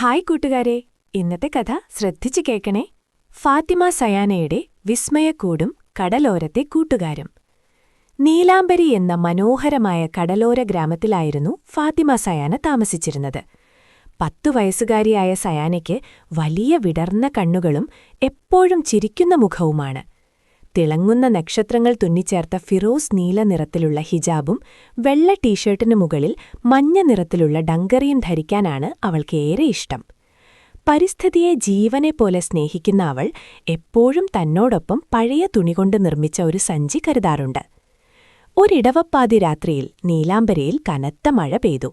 Hi കൂട്ടുകാരെ, ഇന്നത്തെ കഥ ശ്രദ്ധിച്ചു കേൾക്കണേ. ഫാത്തിമ സയാനയുടെ വിസ്മയക്കൂടും കടലോരത്തെ കൂട്ടുകാരും. നീലാംബരി എന്ന മനോഹരമായ കടലോര ഗ്രാമത്തിലായിരുന്നു ഫാത്തിമ സയാന താമസിച്ചിരുന്നത്. 10 വയസ്സുകാരിയായ സയാനയ്ക്ക് വലിയ വിടർന്ന കണ്ണുകളും എപ്പോഴും ചിരിക്കുന്ന മുഖവുമാണ്. തിളങ്ങുന്ന നക്ഷത്രങ്ങൾ തുന്നിച്ചേർത്ത ഫിറോസ് നീല നിറത്തിലുള്ള ഹിജാബും വെള്ള ടീഷർട്ടിനു മുകളിൽ മഞ്ഞ നിറത്തിലുള്ള ഡങ്കറിയും ധരിക്കാനാണ് അവൾക്കേറെ ഇഷ്ടം. പരിസ്ഥിതിയെ ജീവനെപ്പോലെ സ്നേഹിക്കുന്ന അവൾ എപ്പോഴും തന്നോടൊപ്പം പഴയ തുണികൊണ്ട് നിർമ്മിച്ച ഒരു സഞ്ചി കരുതാറുണ്ട്. ഒരിടവപ്പാതി രാത്രിയിൽ നീലാംബരയിൽ കനത്ത മഴ പെയ്തു.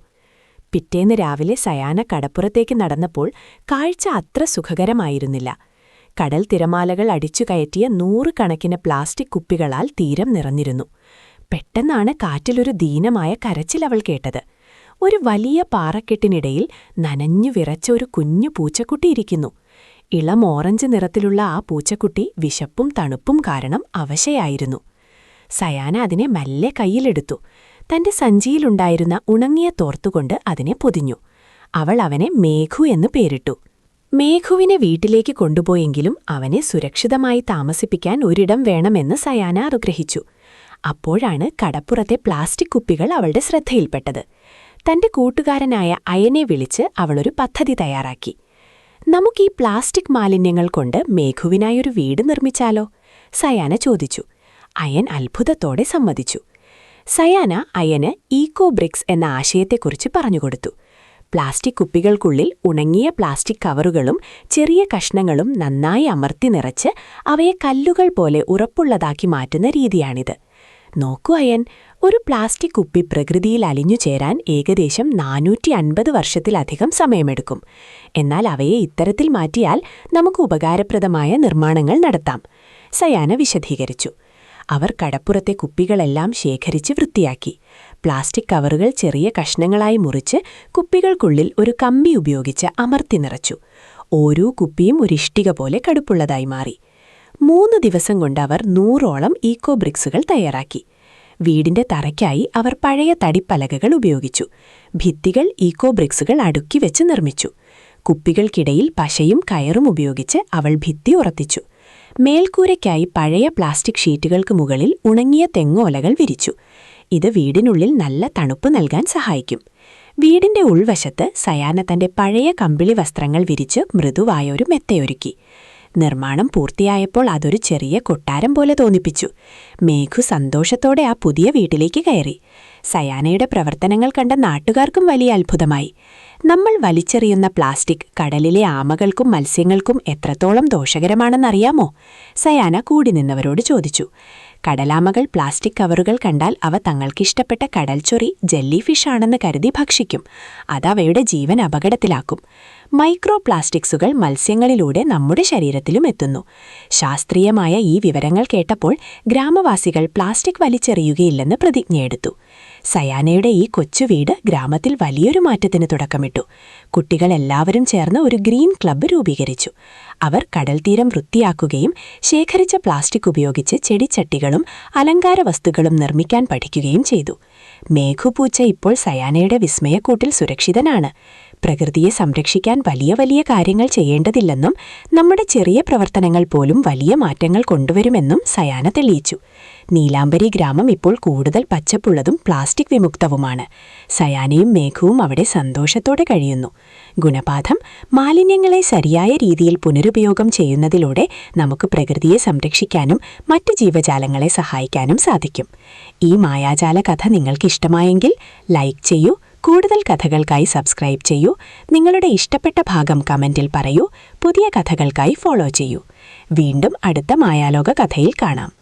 പിറ്റേന്ന് രാവിലെ സയാന കടപ്പുറത്തേക്ക് നടന്നപ്പോൾ കാഴ്ച അത്ര സുഖകരമായിരുന്നില്ല. കടൽ തിരമാലകൾ അടിച്ചുകയറ്റിയ 100 കണക്കിന് പ്ലാസ്റ്റിക് കുപ്പികളാൽ തീരം നിറഞ്ഞിരുന്നു. പെട്ടെന്നാണ് കാറ്റിലൊരു ദീനമായ കരച്ചിൽ അവൾ കേട്ടത്. ഒരു വലിയ പാറക്കെട്ടിനിടയിൽ നനഞ്ഞു വിറച്ച ഒരു കുഞ്ഞു പൂച്ചക്കുട്ടി ഇരിക്കുന്നു. ഇളം ഓറഞ്ച് നിറത്തിലുള്ള ആ പൂച്ചക്കുട്ടി വിശപ്പും തണുപ്പും കാരണം അവശയായിരുന്നു. സയാന അതിനെ മെല്ലെ കയ്യിലെടുത്തു. തന്റെ സഞ്ചിയിലുണ്ടായിരുന്ന ഉണങ്ങിയ തോർത്തുകൊണ്ട് അതിനെ പൊതിഞ്ഞു. അവൾ അവനെ മേഘു എന്ന് പേരിട്ടു. മേഘുവിനെ വീട്ടിലേക്ക് കൊണ്ടുപോയെങ്കിലും അവനെ സുരക്ഷിതമായി താമസിപ്പിക്കാൻ ഒരിടം വേണമെന്ന് സയാന ആഗ്രഹിച്ചു. അപ്പോഴാണ് കടപ്പുറത്തെ പ്ലാസ്റ്റിക് കുപ്പികൾ അവളുടെ ശ്രദ്ധയിൽപ്പെട്ടത്. തന്റെ കൂട്ടുകാരനായ അയനെ വിളിച്ച് അവളൊരു പദ്ധതി തയ്യാറാക്കി. നമുക്കീ പ്ലാസ്റ്റിക് മാലിന്യങ്ങൾ കൊണ്ട് മേഘുവിനായൊരു വീട് നിർമ്മിച്ചാലോ? സയാന ചോദിച്ചു. അയൻ അത്ഭുതത്തോടെ സമ്മതിച്ചു. സയാന അയന് ഈക്കോ ബ്രിക്സ് എന്ന ആശയത്തെക്കുറിച്ച് പറഞ്ഞുകൊടുത്തു. പ്ലാസ്റ്റിക് കുപ്പികൾക്കുള്ളിൽ ഉണങ്ങിയ പ്ലാസ്റ്റിക് കവറുകളും ചെറിയ കഷ്ണങ്ങളും നന്നായി അമർത്തി നിറച്ച് അവയെ കല്ലുകൾ പോലെ ഉറപ്പുള്ളതാക്കി മാറ്റുന്ന രീതിയാണിത്. നോക്കൂ അയൻ, ഒരു പ്ലാസ്റ്റിക് കുപ്പി പ്രകൃതിയിൽ അലിഞ്ഞു ചേരാൻ ഏകദേശം 450 വർഷത്തിലധികം സമയമെടുക്കും. എന്നാൽ അവയെ ഇത്തരത്തിൽ മാറ്റിയാൽ നമുക്ക് ഉപകാരപ്രദമായ നിർമ്മാണങ്ങൾ നടത്താം, സയാന വിശദീകരിച്ചു. അവർ കടപ്പുറത്തെ കുപ്പികളെല്ലാം ശേഖരിച്ച് വൃത്തിയാക്കി. പ്ലാസ്റ്റിക് കവറുകൾ ചെറിയ കഷ്ണങ്ങളായി മുറിച്ച് കുപ്പികൾക്കുള്ളിൽ ഒരു കമ്പി ഉപയോഗിച്ച് അമർത്തി നിറച്ചു. ഓരോ കുപ്പിയും ഒരു ഇഷ്ടിക പോലെ കടുപ്പുള്ളതായി മാറി. 3 ദിവസം കൊണ്ട് അവർ 100ഓളം ഈക്കോ ബ്രിക്സുകൾ തയ്യാറാക്കി. വീടിന്റെ തറയ്ക്കായി അവർ പഴയ തടിപ്പലകകൾ ഉപയോഗിച്ചു. ഭിത്തികൾ ഈക്കോ ബ്രിക്സുകൾ അടുക്കി വെച്ച് നിർമ്മിച്ചു. കുപ്പികൾക്കിടയിൽ പശയും കയറും ഉപയോഗിച്ച് അവൾ ഭിത്തി ഉറപ്പിച്ചു. മേൽക്കൂരയ്ക്കായി പഴയ പ്ലാസ്റ്റിക് ഷീറ്റുകൾക്ക് മുകളിൽ ഉണങ്ങിയ തെങ്ങോലകൾ വിരിച്ചു. ഇത് വീടിനുള്ളിൽ നല്ല തണുപ്പ് നൽകാൻ സഹായിക്കും. വീടിന്റെ ഉൾവശത്ത് സയാന തന്റെ പഴയ കമ്പിളി വസ്ത്രങ്ങൾ വിരിച്ച് മൃദുവായ ഒരു മെത്തയൊരുക്കി. നിർമ്മാണം പൂർത്തിയായപ്പോൾ അതൊരു ചെറിയ കൊട്ടാരം പോലെ തോന്നിപ്പിച്ചു. മേഘു സന്തോഷത്തോടെ ആ പുതിയ വീട്ടിലേക്ക് കയറി. സയാനയുടെ പ്രവർത്തനങ്ങൾ കണ്ട നാട്ടുകാർക്കും വലിയ അത്ഭുതമായി. നമ്മൾ വലിച്ചെറിയുന്ന പ്ലാസ്റ്റിക് കടലിലെ ആമകൾക്കും മത്സ്യങ്ങൾക്കും എത്രത്തോളം ദോഷകരമാണെന്നറിയാമോ? സയാന കൂടി നിന്നവരോട് ചോദിച്ചു. കടലാമകൾ പ്ലാസ്റ്റിക് കവറുകൾ കണ്ടാൽ അവ തങ്ങൾക്കിഷ്ടപ്പെട്ട കടൽച്ചൊറി ജെല്ലി ഫിഷാണെന്ന് കരുതി ഭക്ഷിക്കും. അതവയുടെ ജീവൻ അപകടത്തിലാക്കും. മൈക്രോ പ്ലാസ്റ്റിക്സുകൾ മത്സ്യങ്ങളിലൂടെ നമ്മുടെ ശരീരത്തിലും എത്തുന്നു. ശാസ്ത്രീയമായ ഈ വിവരങ്ങൾ കേട്ടപ്പോൾ ഗ്രാമവാസികൾ പ്ലാസ്റ്റിക് വലിച്ചെറിയുകയില്ലെന്ന് പ്രതിജ്ഞയെടുത്തു. സയാനയുടെ ഈ കൊച്ചു വീട് ഗ്രാമത്തിൽ വലിയൊരു മാറ്റത്തിന് തുടക്കമിട്ടു. കുട്ടികളെല്ലാവരും ചേർന്ന് ഒരു ഗ്രീൻ ക്ലബ്ബ് രൂപീകരിച്ചു. അവർ കടൽത്തീരം വൃത്തിയാക്കുകയും ശേഖരിച്ച പ്ലാസ്റ്റിക് ഉപയോഗിച്ച് ചെടിച്ചട്ടികളും അലങ്കാര വസ്തുക്കളും നിർമ്മിക്കാൻ പഠിക്കുകയും ചെയ്തു. മേഘുപൂച്ച ഇപ്പോൾ സയാനയുടെ വിസ്മയക്കൂട്ടിൽ സുരക്ഷിതനാണ്. പ്രകൃതിയെ സംരക്ഷിക്കാൻ വലിയ വലിയ കാര്യങ്ങൾ ചെയ്യേണ്ടതില്ലെന്നും നമ്മുടെ ചെറിയ പ്രവർത്തനങ്ങൾ പോലും വലിയ മാറ്റങ്ങൾ കൊണ്ടുവരുമെന്നും സയാന തെളിയിച്ചു. നീലാംബരി ഗ്രാമം ഇപ്പോൾ കൂടുതൽ പച്ചപ്പുള്ളതും പ്ലാസ്റ്റിക് വിമുക്തവുമാണ്. സയാനയും മേഘവും അവിടെ സന്തോഷത്തോടെ കഴിയുന്നു. ഗുണപാഠം: മാലിന്യങ്ങളെ ശരിയായ രീതിയിൽ പുനരുപയോഗം ചെയ്യുന്നതിലൂടെ നമുക്ക് പ്രകൃതിയെ സംരക്ഷിക്കാനും മറ്റ് ജീവജാലങ്ങളെ സഹായിക്കാനും സാധിക്കും. ഈ മായാജാല കഥ നിങ്ങൾക്കിഷ്ടമായെങ്കിൽ ലൈക്ക് ചെയ്യൂ. കൂടുതൽ കഥകൾക്കായി സബ്സ്ക്രൈബ് ചെയ്യൂ. നിങ്ങളുടെ ഇഷ്ടപ്പെട്ട ഭാഗം കമന്റിൽ പറയൂ. പുതിയ കഥകൾക്കായി ഫോളോ ചെയ്യൂ. വീണ്ടും അടുത്ത മായാലോക കഥയിൽ കാണാം.